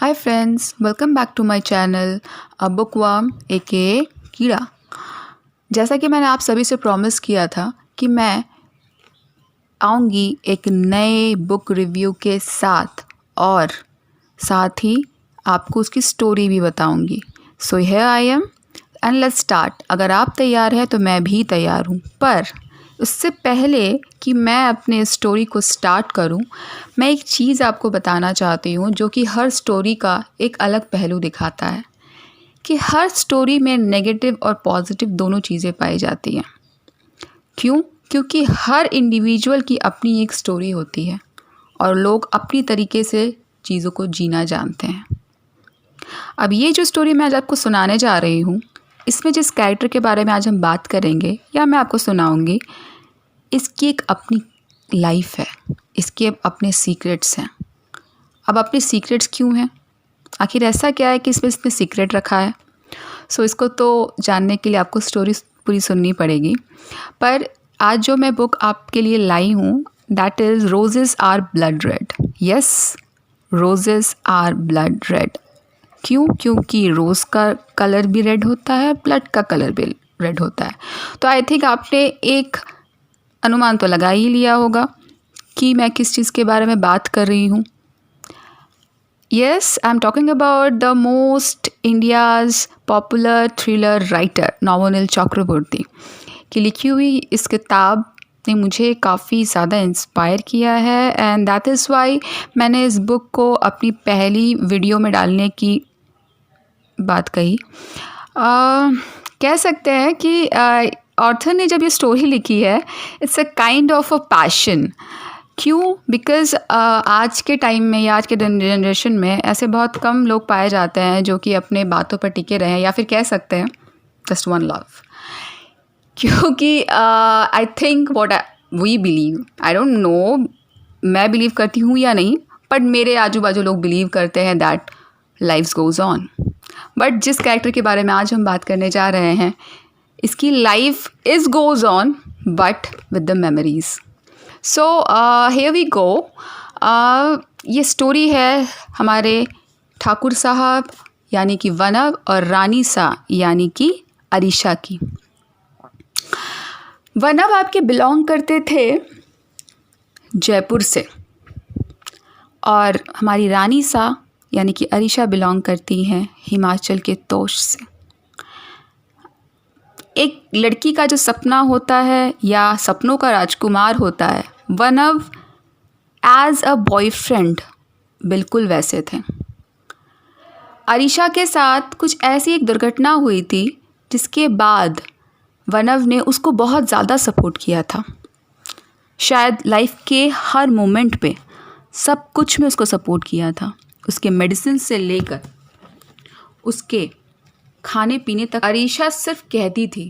Hi friends, welcome back to my channel a bookworm aka कीड़ा। जैसा कि मैंने आप सभी से प्रॉमिस किया था कि मैं आऊँगी एक नए बुक रिव्यू के साथ और साथ ही आपको उसकी स्टोरी भी बताऊँगी। So here I am and let's start. अगर आप तैयार हैं तो मैं भी तैयार हूँ, पर उससे पहले कि मैं अपने स्टोरी को स्टार्ट करूं, मैं एक चीज़ आपको बताना चाहती हूं जो कि हर स्टोरी का एक अलग पहलू दिखाता है कि हर स्टोरी में नेगेटिव और पॉजिटिव दोनों चीज़ें पाई जाती हैं। क्यों? क्योंकि हर इंडिविजुअल की अपनी एक स्टोरी होती है और लोग अपनी तरीके से चीज़ों को जीना जानते हैं। अब ये जो स्टोरी मैं आज आपको सुनाने जा रही हूँ, इसमें जिस कैरेक्टर के बारे में आज हम बात करेंगे या मैं आपको सुनाऊंगी, इसकी एक अपनी लाइफ है, इसके अपने सीक्रेट्स हैं। अब अपने सीक्रेट्स क्यों हैं? आखिर ऐसा क्या है कि इसने सीक्रेट रखा है? सो इसको तो जानने के लिए आपको स्टोरी पूरी सुननी पड़ेगी। पर आज जो मैं बुक आपके लिए लाई हूँ, that is roses are blood red. Yes, roses are blood red. क्यों? क्योंकि रोज़ का कलर भी रेड होता है, ब्लड का कलर भी रेड होता है। तो आई थिंक आपने एक अनुमान तो लगा ही लिया होगा कि मैं किस चीज़ के बारे में बात कर रही हूँ। Yes, I am talking about the most India's popular thriller writer Novoneel Chakraborty की लिखी हुई इस किताब ने मुझे काफ़ी ज़्यादा इंस्पायर किया है एंड दैट इज़ वाई मैंने इस बुक को अपनी पहली वीडियो में डालने की बात कही। कह सकते हैं कि ऑथर ने जब ये स्टोरी लिखी है, it's a kind of a passion. क्यों? बिकॉज़ आज के टाइम में या आज के जनरेशन में ऐसे बहुत कम लोग पाए जाते हैं जो कि अपने बातों पर टिके रहें, या फिर कह सकते हैं जस्ट वन लव। क्योंकि I think what we believe, I don't know मैं बिलीव करती हूँ या नहीं, बट मेरे आजू बाजू लोग बिलीव करते हैं that life goes on. But जिस कैरेक्टर के बारे में आज हम बात करने जा रहे हैं, इसकी life is goes on but with the memories. So here we go. ये स्टोरी है हमारे ठाकुर साहब यानी कि वनव और रानी सा यानी कि अरीशा की। वनव आपके बिलोंग करते थे जयपुर से और हमारी रानी सा यानी कि अरीशा बिलोंग करती हैं हिमाचल के तोश से। एक लड़की का जो सपना होता है या सपनों का राजकुमार होता है, वनव एज अ बॉयफ्रेंड बिल्कुल वैसे थे। अरीशा के साथ कुछ ऐसी एक दुर्घटना हुई थी जिसके बाद वनव ने उसको बहुत ज़्यादा सपोर्ट किया था। शायद लाइफ के हर मोमेंट पे सब कुछ में उसको सपोर्ट किया था, उसके मेडिसिन से लेकर उसके खाने पीने तक। अरीशा सिर्फ कहती थी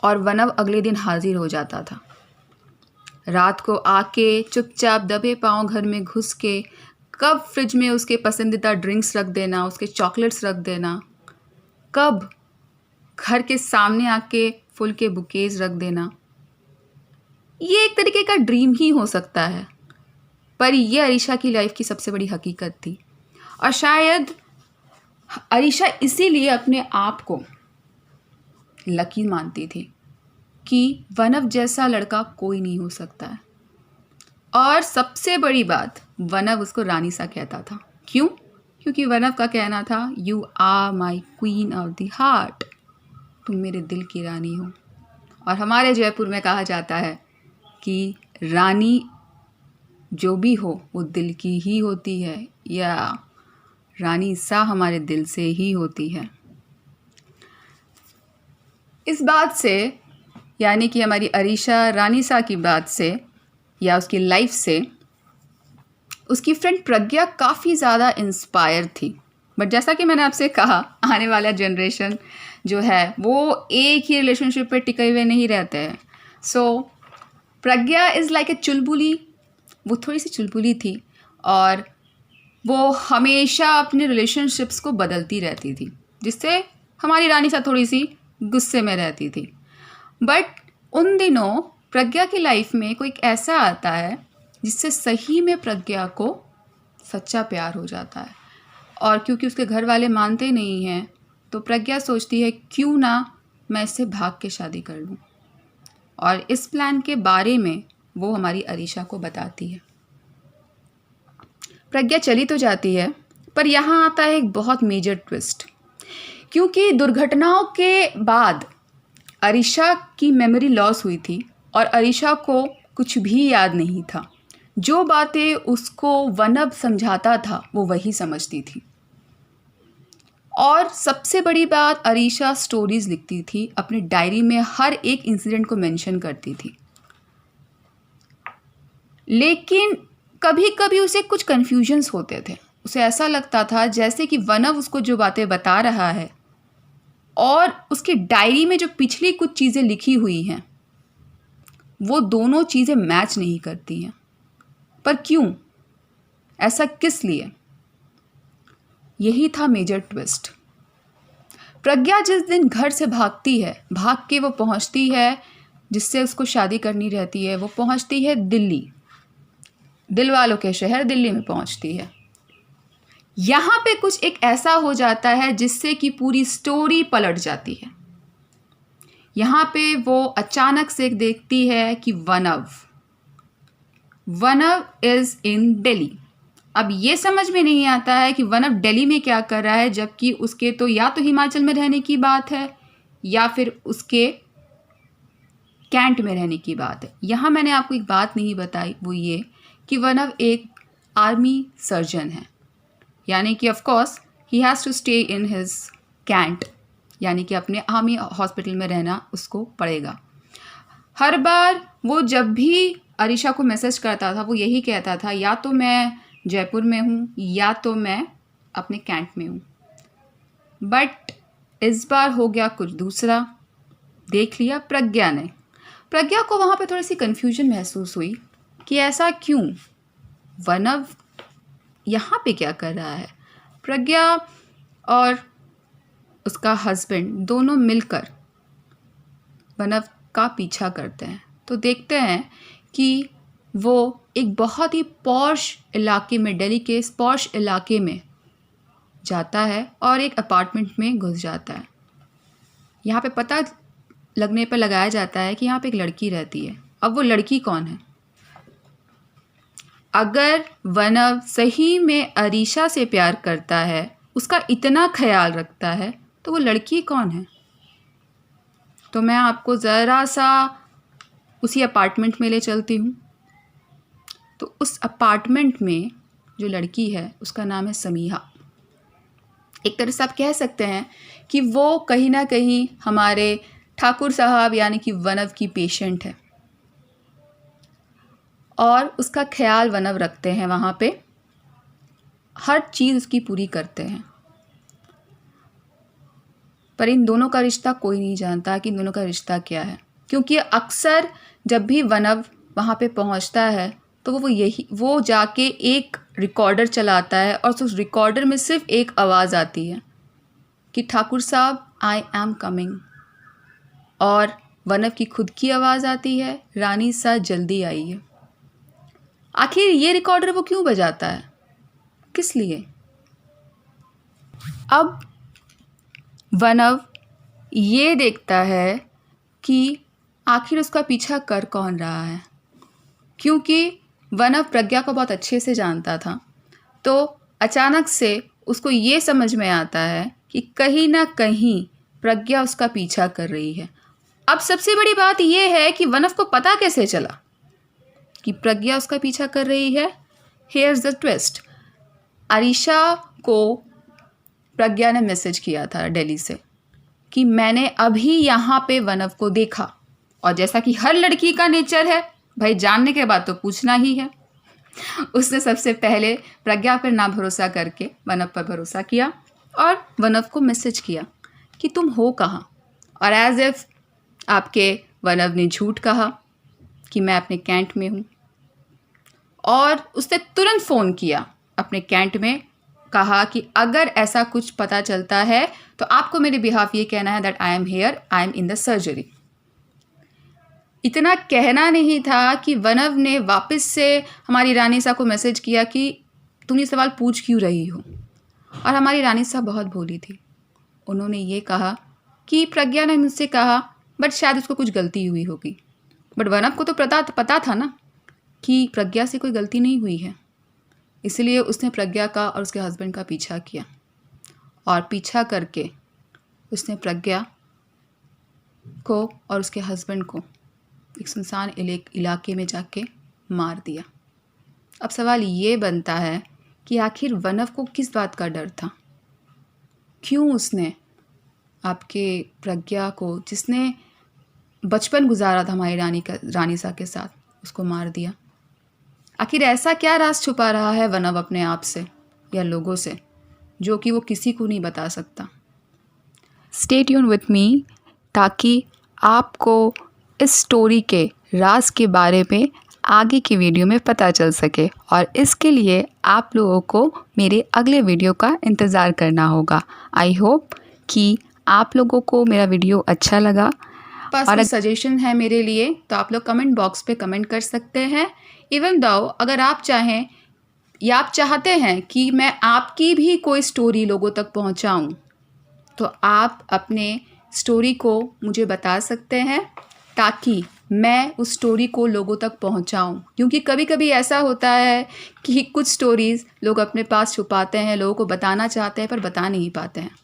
और वनव अगले दिन हाजिर हो जाता था। रात को आके चुपचाप दबे पाँव घर में घुस के कब फ्रिज में उसके पसंदीदा ड्रिंक्स रख देना, उसके चॉकलेट्स रख देना, कब घर के सामने आके फूल के बुकेज रख देना। ये एक तरीके का ड्रीम ही हो सकता है, पर ये अरीशा की लाइफ की सबसे बड़ी हकीकत थी। और शायद अरीशा इसीलिए अपने आप को लकी मानती थी कि वनव जैसा लड़का कोई नहीं हो सकता है। और सबसे बड़ी बात, वनव उसको रानी सा कहता था। क्यों? क्योंकि वनव का कहना था, you are my queen of the heart, तुम मेरे दिल की रानी हो। और हमारे जयपुर में कहा जाता है कि रानी जो भी हो वो दिल की ही होती है, या रानी सा हमारे दिल से ही होती है। इस बात से यानी कि हमारी अरीशा रानी सा की बात से या उसकी लाइफ से उसकी फ्रेंड प्रज्ञा काफ़ी ज़्यादा इंस्पायर थी। बट जैसा कि मैंने आपसे कहा, आने वाला जनरेशन जो है वो एक ही रिलेशनशिप पे टिके हुए नहीं रहते हैं। सो प्रज्ञा इज़ लाइक ए चुलबुली। वो थोड़ी सी चुलबुली थी और वो हमेशा अपने रिलेशनशिप्स को बदलती रहती थी, जिससे हमारी रानी सा थोड़ी सी गुस्से में रहती थी। बट उन दिनों प्रज्ञा की लाइफ में कोई एक ऐसा आता है जिससे सही में प्रज्ञा को सच्चा प्यार हो जाता है। और क्योंकि उसके घर वाले मानते नहीं हैं तो प्रज्ञा सोचती है क्यों ना मैं इससे भाग के शादी कर लूँ, और इस प्लान के बारे में वो हमारी अरीशा को बताती है। प्रज्ञा चली तो जाती है, पर यहाँ आता है एक बहुत मेजर ट्विस्ट, क्योंकि दुर्घटनाओं के बाद अरीशा की मेमोरी लॉस हुई थी और अरीशा को कुछ भी याद नहीं था। जो बातें उसको वनव समझाता था वो वही समझती थी। और सबसे बड़ी बात, अरीशा स्टोरीज लिखती थी अपनी डायरी में, हर एक इंसिडेंट को मेंशन करती थी। लेकिन कभी कभी उसे कुछ कन्फ्यूजन्स होते थे। उसे ऐसा लगता था जैसे कि वनव उसको जो बातें बता रहा है और उसकी डायरी में जो पिछली कुछ चीज़ें लिखी हुई हैं वो दोनों चीज़ें मैच नहीं करती हैं। पर क्यों? ऐसा किस लिए? यही था मेजर ट्विस्ट। प्रज्ञा जिस दिन घर से भागती है, भाग के वो पहुंचती है जिससे उसको शादी करनी रहती है, वो पहुंचती है दिल्ली, दिल वालों के शहर दिल्ली में पहुंचती है। यहाँ पे कुछ एक ऐसा हो जाता है जिससे कि पूरी स्टोरी पलट जाती है। यहाँ पे वो अचानक से देखती है कि वनव इज़ इन दिल्ली। अब ये समझ में नहीं आता है कि वनव दिल्ली में क्या कर रहा है, जबकि उसके तो या तो हिमाचल में रहने की बात है या फिर उसके कैंट में रहने की बात है। यहाँ मैंने आपको एक बात नहीं बताई, वो ये कि वनव एक आर्मी सर्जन है, यानी कि of course he has to stay in his cant, यानी कि अपने आर्मी हॉस्पिटल में रहना उसको पड़ेगा। हर बार वो जब भी अरीशा को मैसेज करता था वो यही कहता था, या तो मैं जयपुर में हूँ या तो मैं अपने कैंट में हूँ। बट इस बार हो गया कुछ दूसरा। देख लिया प्रज्ञा ने। प्रज्ञा को वहाँ पे थोड़ी सी कन्फ्यूजन महसूस हुई कि ऐसा क्यों, वनव यहाँ पे क्या कर रहा है। प्रज्ञा और उसका हस्बैंड दोनों मिलकर वनव का पीछा करते हैं। तो देखते हैं कि वो एक बहुत ही पॉश इलाके में, दिल्ली के इस पॉश इलाके में जाता है और एक अपार्टमेंट में घुस जाता है। यहाँ पे पता लगने पर लगाया जाता है कि यहाँ पे एक लड़की रहती है। अब वो लड़की कौन है? अगर वनव सही में अरीशा से प्यार करता है, उसका इतना ख्याल रखता है, तो वो लड़की कौन है? तो मैं आपको ज़रा सा उसी अपार्टमेंट में ले चलती हूँ। तो उस अपार्टमेंट में जो लड़की है उसका नाम है समीहा। एक तरह से आप कह सकते हैं कि वो कहीं ना कहीं हमारे ठाकुर साहब यानी कि वनव की पेशेंट है और उसका ख्याल वनव रखते हैं। वहाँ पे हर चीज़ उसकी पूरी करते हैं। पर इन दोनों का रिश्ता कोई नहीं जानता कि इन दोनों का रिश्ता क्या है, क्योंकि अक्सर जब भी वनव वहाँ पे पहुँचता है तो वो जाके एक रिकॉर्डर चलाता है और उस रिकॉर्डर में सिर्फ एक आवाज़ आती है कि ठाकुर साहब आई एम कमिंग, और वनव की खुद की आवाज़ आती है, रानी सा जल्दी आइए। आखिर ये रिकॉर्डर वो क्यों बजाता है, किस लिए? अब वनव ये देखता है कि आखिर उसका पीछा कर कौन रहा है, क्योंकि वनव प्रज्ञा को बहुत अच्छे से जानता था। तो अचानक से उसको ये समझ में आता है कि कहीं ना कहीं प्रज्ञा उसका पीछा कर रही है। अब सबसे बड़ी बात यह है कि वनव को पता कैसे चला कि प्रज्ञा उसका पीछा कर रही है? Here's the twist. अरीशा को प्रज्ञा ने मैसेज किया था दिल्ली से कि मैंने अभी यहाँ पे वनव को देखा, और जैसा कि हर लड़की का नेचर है भाई, जानने के बाद तो पूछना ही है। उसने सबसे पहले प्रज्ञा पर ना भरोसा करके वनव पर भरोसा किया और वनव को मैसेज किया कि तुम हो कहाँ, और एज इफ आपके वनव ने झूठ कहा कि मैं अपने कैंट में हूँ। और उसने तुरंत फ़ोन किया अपने कैंट में, कहा कि अगर ऐसा कुछ पता चलता है तो आपको मेरे बिहाफ ये कहना है that I am here, I am in the surgery. इतना कहना नहीं था कि वनव ने वापस से हमारी रानी सा को मैसेज किया कि तुम ये सवाल पूछ क्यों रही हो। और हमारी रानी साहब बहुत भोली थी, उन्होंने ये कहा कि प्रज्ञा ने मुझसे कहा, बट शायद उसको कुछ गलती हुई होगी। बट वनव को तो पता था ना कि प्रज्ञा से कोई गलती नहीं हुई है, इसलिए उसने प्रज्ञा का और उसके हस्बैंड का पीछा किया, और पीछा करके उसने प्रज्ञा को और उसके हस्बैंड को एक सुनसान इलाके में जाके मार दिया। अब सवाल ये बनता है कि आखिर वनव को किस बात का डर था, क्यों उसने आपके प्रज्ञा को, जिसने बचपन गुजारा था हमारी रानी साहब के साथ, उसको मार दिया। आखिर ऐसा क्या राज छुपा रहा है वनव अपने आप से या लोगों से, जो कि वो किसी को नहीं बता सकता। स्टे ट्यून विथ मी, ताकि आपको इस स्टोरी के राज के बारे में आगे की वीडियो में पता चल सके, और इसके लिए आप लोगों को मेरे अगले वीडियो का इंतज़ार करना होगा। आई होप कि आप लोगों को मेरा वीडियो अच्छा लगा, और सजेशन है मेरे लिए तो आप लोग कमेंट बॉक्स पे कमेंट कर सकते हैं। इवन दो अगर आप चाहें या आप चाहते हैं कि मैं आपकी भी कोई स्टोरी लोगों तक पहुंचाऊं, तो आप अपने स्टोरी को मुझे बता सकते हैं, ताकि मैं उस स्टोरी को लोगों तक पहुंचाऊं। क्योंकि कभी कभी ऐसा होता है कि कुछ स्टोरीज़ लोग अपने पास छुपाते हैं, लोगों को बताना चाहते हैं पर बता नहीं पाते हैं।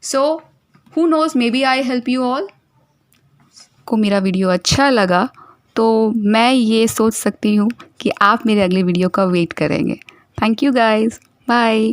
So who knows, may be I help you all. को मेरा वीडियो अच्छा लगा तो मैं ये सोच सकती हूँ कि आप मेरे अगले वीडियो का वेट करेंगे। Thank you guys, bye.